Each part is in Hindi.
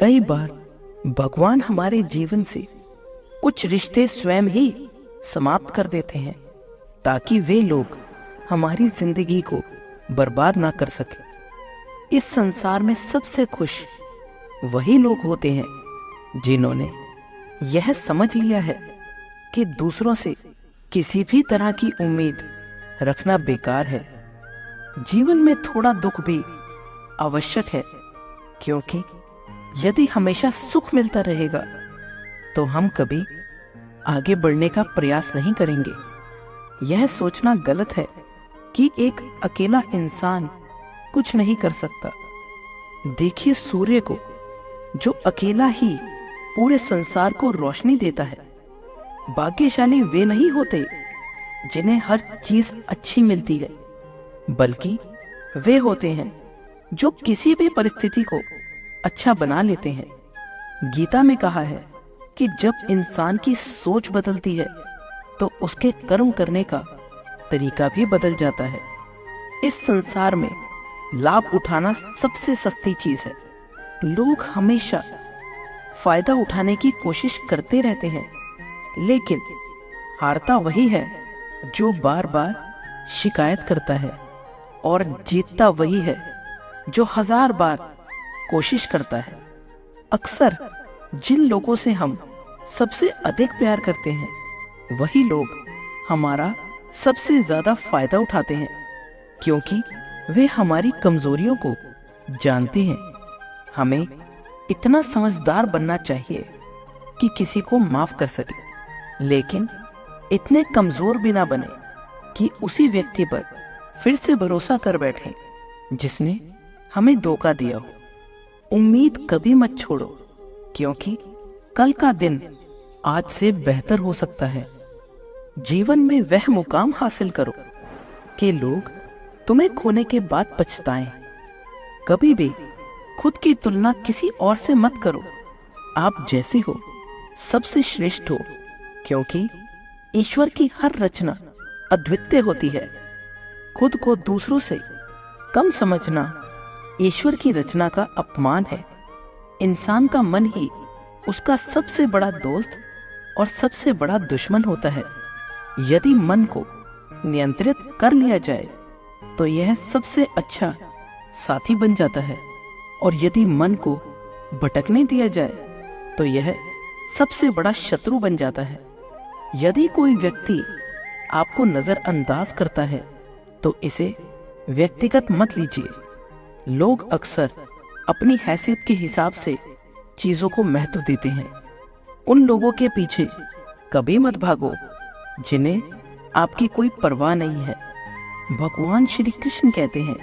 कई बार भगवान हमारे जीवन से कुछ रिश्ते स्वयं ही समाप्त कर देते हैं ताकि वे लोग हमारी जिंदगी को बर्बाद ना कर सके। इस संसार में सबसे खुश वही लोग होते हैं जिन्होंने यह समझ लिया है कि दूसरों से किसी भी तरह की उम्मीद रखना बेकार है। जीवन में थोड़ा दुख भी आवश्यक है, क्योंकि यदि हमेशा सुख मिलता रहेगा तो हम कभी आगे बढ़ने का प्रयास नहीं करेंगे। यह सोचना गलत है कि एक अकेला इंसान कुछ नहीं कर सकता। देखिए सूर्य को, जो अकेला ही पूरे संसार को रोशनी देता है। भाग्यशाली वे नहीं होते जिन्हें हर चीज अच्छी मिलती है, बल्कि वे होते हैं जो किसी भी परिस्थिति को अच्छा बना लेते हैं। गीता में कहा है कि जब इंसान की सोच बदलती है तो उसके कर्म करने का तरीका भी बदल जाता है। इस संसार में लाभ उठाना सबसे सस्ती चीज है। लोग हमेशा फायदा उठाने की कोशिश करते रहते हैं, लेकिन हारता वही है जो बार बार शिकायत करता है, और जीतता वही है जो 1000 बार कोशिश करता है। अक्सर जिन लोगों से हम सबसे अधिक प्यार करते हैं वही लोग हमारा सबसे ज्यादा फायदा उठाते हैं, क्योंकि वे हमारी कमजोरियों को जानते हैं। हमें इतना समझदार बनना चाहिए कि किसी को माफ कर सके, लेकिन इतने कमजोर भी ना बने कि उसी व्यक्ति पर फिर से भरोसा कर बैठे जिसने हमें धोखा दिया हो। उम्मीद कभी मत छोड़ो, क्योंकि कल का दिन आज से बेहतर हो सकता है। जीवन में वह मुकाम हासिल करो कि लोग तुम्हें खोने के बाद पछताएं। कभी भी खुद की तुलना किसी और से मत करो। आप जैसे हो सबसे श्रेष्ठ हो, क्योंकि ईश्वर की हर रचना अद्वितीय होती है। खुद को दूसरों से कम समझना ईश्वर की रचना का अपमान है। इंसान का मन ही उसका सबसे बड़ा दोस्त और सबसे बड़ा दुश्मन होता है। यदि मन को नियंत्रित कर लिया जाए तो यह सबसे अच्छा साथी बन जाता है, और यदि मन को भटकने दिया जाए तो यह सबसे बड़ा शत्रु बन जाता है। यदि कोई व्यक्ति आपको नजरअंदाज करता है तो इसे व्यक्तिगत मत लीजिए। लोग अक्सर अपनी हैसियत के हिसाब से चीजों को महत्व देते हैं। उन लोगों के पीछे कभी मत भागो जिन्हें आपकी कोई परवाह नहीं है। भगवान श्री कृष्ण कहते हैं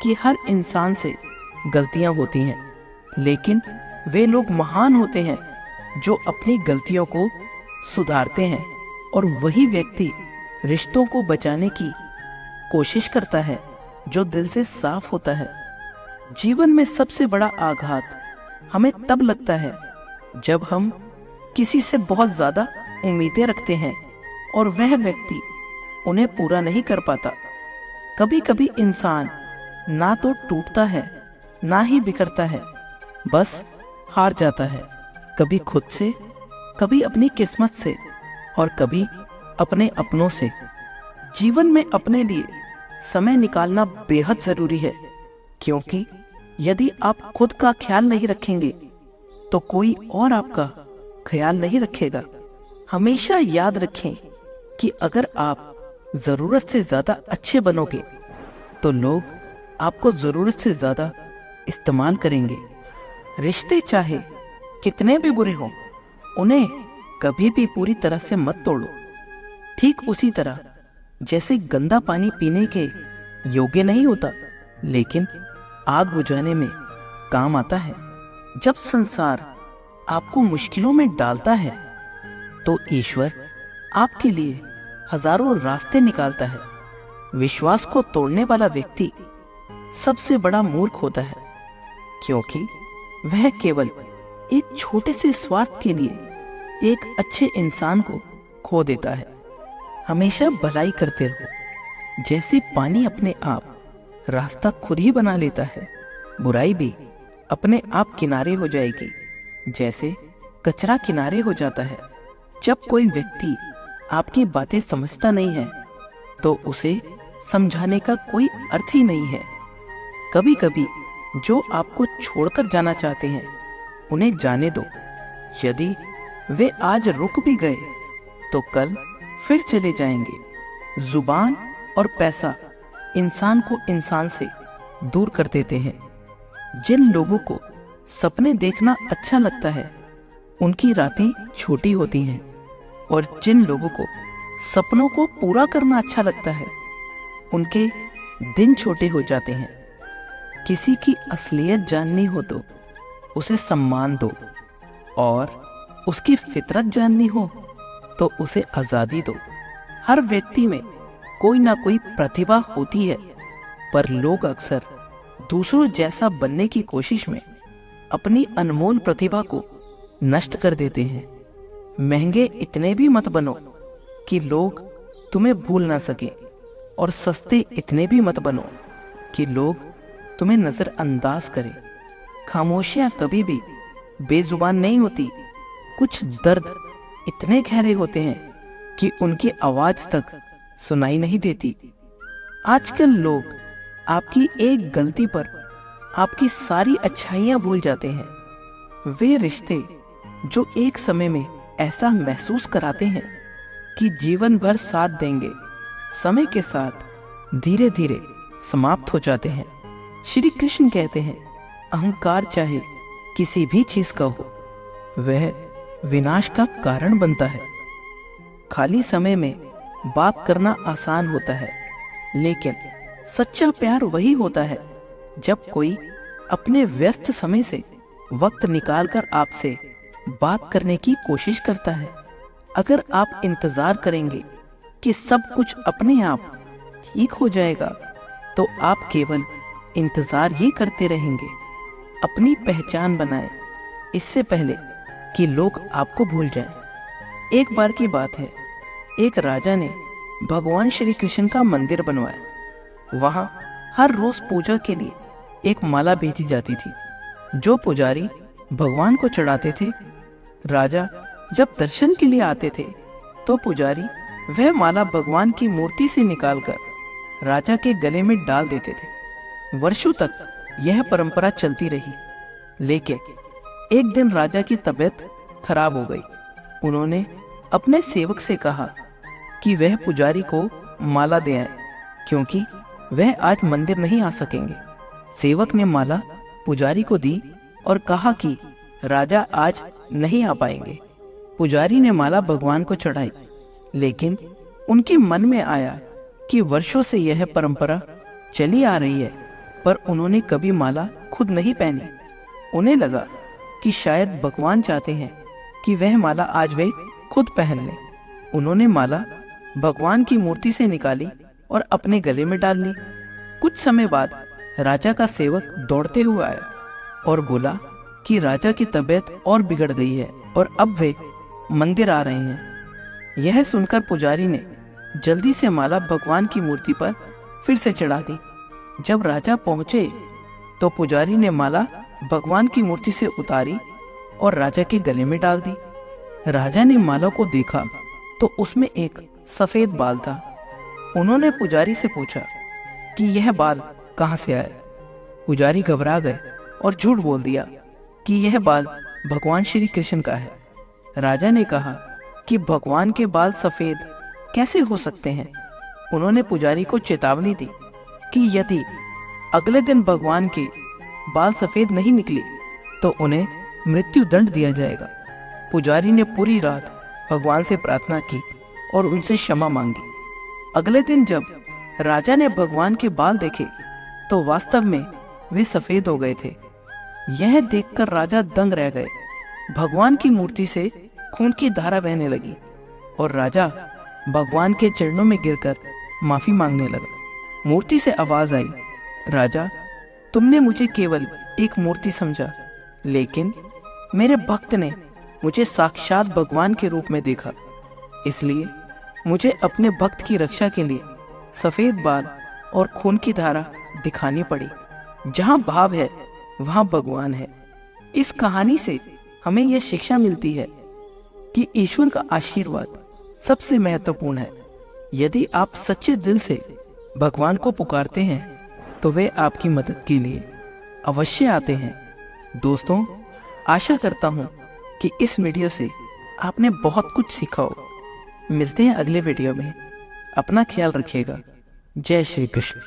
कि हर इंसान से गलतियां होती हैं, लेकिन वे लोग महान होते हैं जो अपनी गलतियों को सुधारते हैं, और वही व्यक्ति रिश्तों को बचाने की कोशिश करता है जो दिल से साफ होता है। जीवन में सबसे बड़ा आघात हमें तब लगता है जब हम किसी से बहुत ज्यादा उम्मीदें रखते हैं और वह व्यक्ति उन्हें पूरा नहीं कर पाता। कभी कभी इंसान ना तो टूटता है ना ही बिखरता है, बस हार जाता है। कभी खुद से, कभी अपनी किस्मत से, और कभी अपने अपनों से। जीवन में अपने लिए समय निकालना बेहद जरूरी है, क्योंकि यदि आप खुद का ख्याल नहीं रखेंगे तो कोई और आपका ख्याल नहीं रखेगा। हमेशा याद रखें कि अगर आप जरूरत से ज्यादा अच्छे बनोगे तो लोग आपको जरूरत से ज्यादा इस्तेमाल करेंगे। रिश्ते चाहे कितने भी बुरे हों, उन्हें कभी भी पूरी तरह से मत तोड़ो। ठीक उसी तरह जैसे गंदा पानी पीने के योग्य नहीं होता, लेकिन आग बुझाने में काम आता है। जब संसार आपको मुश्किलों में डालता है तो ईश्वर आपके लिए हजारों रास्ते निकालता है। विश्वास को तोड़ने वाला व्यक्ति सबसे बड़ा मूर्ख होता है, क्योंकि वह केवल एक छोटे से स्वार्थ के लिए एक अच्छे इंसान को खो देता है। हमेशा भलाई करते रहो। जैसे पानी अपने आप रास्ता खुद ही बना लेता है, बुराई भी अपने आप किनारे हो जाएगी, जैसे कचरा किनारे हो जाता है। जब कोई व्यक्ति आपकी बातें समझता नहीं है तो उसे समझाने का कोई अर्थ ही नहीं है। कभी कभी जो आपको छोड़कर जाना चाहते हैं उन्हें जाने दो। यदि वे आज रुक भी गए तो कल फिर चले जाएंगे। जुबान और पैसा इंसान को इंसान से दूर कर देते हैं। जिन लोगों को सपने देखना अच्छा लगता है उनकी रातें छोटी होती हैं, और जिन लोगों को सपनों को पूरा करना अच्छा लगता है उनके दिन छोटे हो जाते हैं। किसी की असलियत जाननी हो तो उसे सम्मान दो, और उसकी फितरत जाननी हो तो उसे आज़ादी दो। हर व्यक्ति में कोई ना कोई प्रतिभा होती है, पर लोग अक्सर दूसरों जैसा बनने की कोशिश में अपनी अनमोल प्रतिभा को नष्ट कर देते हैं। महंगे इतने भी मत बनो कि लोग तुम्हें भूल ना सके, और सस्ते इतने भी मत बनो कि लोग तुम्हें नजरअंदाज करें। खामोशियां कभी भी बेजुबान नहीं होती। कुछ दर्द इतने गहरे होते हैं कि उनकी आवाज तक सुनाई नहीं देती। आजकल लोग आपकी एक गलती पर आपकी सारी अच्छाइयां भूल जाते हैं। वे रिश्ते जो एक समय में ऐसा महसूस कराते हैं कि जीवन भर साथ देंगे, समय के साथ धीरे धीरे समाप्त हो जाते हैं। श्री कृष्ण कहते हैं, अहंकार चाहे किसी भी चीज का हो, वह विनाश का कारण बनता है। खाली समय में बात करना आसान होता है, लेकिन सच्चा प्यार वही होता है जब कोई अपने व्यस्त समय से वक्त निकालकर आपसे बात करने की कोशिश करता है। अगर आप इंतजार करेंगे कि सब कुछ अपने आप ठीक हो जाएगा तो आप केवल इंतजार ही करते रहेंगे। अपनी पहचान बनाएं इससे पहले कि लोग आपको भूल जाएं। एक बार की बात है, एक राजा ने भगवान श्री कृष्ण का मंदिर बनवाया। वहां हर रोज पूजा के लिए एक माला भेजी जाती थी जो पुजारी भगवान को चढ़ाते थे। राजा जब दर्शन के लिए आते थे तो पुजारी वह माला भगवान की मूर्ति से निकालकर राजा के गले में डाल देते थे। वर्षों तक यह परंपरा चलती रही, लेकिन एक दिन राजा की तबीयत खराब हो गई। उन्होंने अपने सेवक से कहा कि वह पुजारी को माला दे आए, क्योंकि वह आज मंदिर नहीं आ सकेंगे। सेवक ने माला पुजारी को दी और कहा कि राजा आज नहीं आ पाएंगे। पुजारी ने माला भगवान को चढ़ाई, लेकिन उनके मन में आया कि वर्षों से यह परंपरा चली आ रही है, पर उन्होंने कभी माला खुद नहीं पहनी। उन्हें लगा कि शायद भगवान चाहते हैं कि वह माला आज वे खुद पहन लें। उन्होंने माला भगवान की मूर्ति से निकाली और अपने गले में डाल ली। कुछ समय बाद राजा का सेवक दौड़ते हुए आया और बोला कि राजा की तबीयत और बिगड़ गई है और अब वे मंदिर आ रहे हैं। यह सुनकर पुजारी ने जल्दी से माला भगवान की मूर्ति पर फिर से चढ़ा दी। जब राजा पहुंचे तो पुजारी ने माला भगवान की मूर्ति से उतारी और राजा के गले में डाल दी। राजा ने माला को देखा तो उसमें एक सफेद बाल था। उन्होंने पुजारी से पूछा कि यह बाल कहां से आया। पुजारी घबरा गए और झूठ बोल दिया कि यह बाल भगवान श्री कृष्ण का है। राजा ने कहा कि भगवान के बाल सफेद कैसे हो सकते हैं। उन्होंने पुजारी को चेतावनी दी कि यदि अगले दिन भगवान के बाल सफेद नहीं निकले तो उन्हें मृत्यु दंड दिया जाएगा। पुजारी ने पूरी रात भगवान से प्रार्थना की और उनसे क्षमा मांगी। अगले दिन जब राजा ने भगवान के बाल देखे तो वास्तव में वे सफेद हो गए थे। यह देखकर राजा दंग रह गए। भगवान की मूर्ति से खून की धारा बहने लगी और राजा भगवान के चरणों में गिरकर माफी मांगने लगा। मूर्ति से आवाज आई, राजा, तुमने मुझे केवल एक मूर्ति समझा, लेकिन मेरे भक्त ने मुझे साक्षात भगवान के रूप में देखा। इसलिए मुझे अपने भक्त की रक्षा के लिए सफेद बाल और खून की धारा दिखानी पड़ी। जहां भाव है वहाँ भगवान है। इस कहानी से हमें यह शिक्षा मिलती है कि ईश्वर का आशीर्वाद सबसे महत्वपूर्ण है। यदि आप सच्चे दिल से भगवान को पुकारते हैं तो वे आपकी मदद के लिए अवश्य आते हैं। दोस्तों, आशा करता हूँ कि इस वीडियो से आपने बहुत कुछ सीखा हो। मिलते हैं अगले वीडियो में। अपना ख्याल रखिएगा। जय श्री कृष्ण।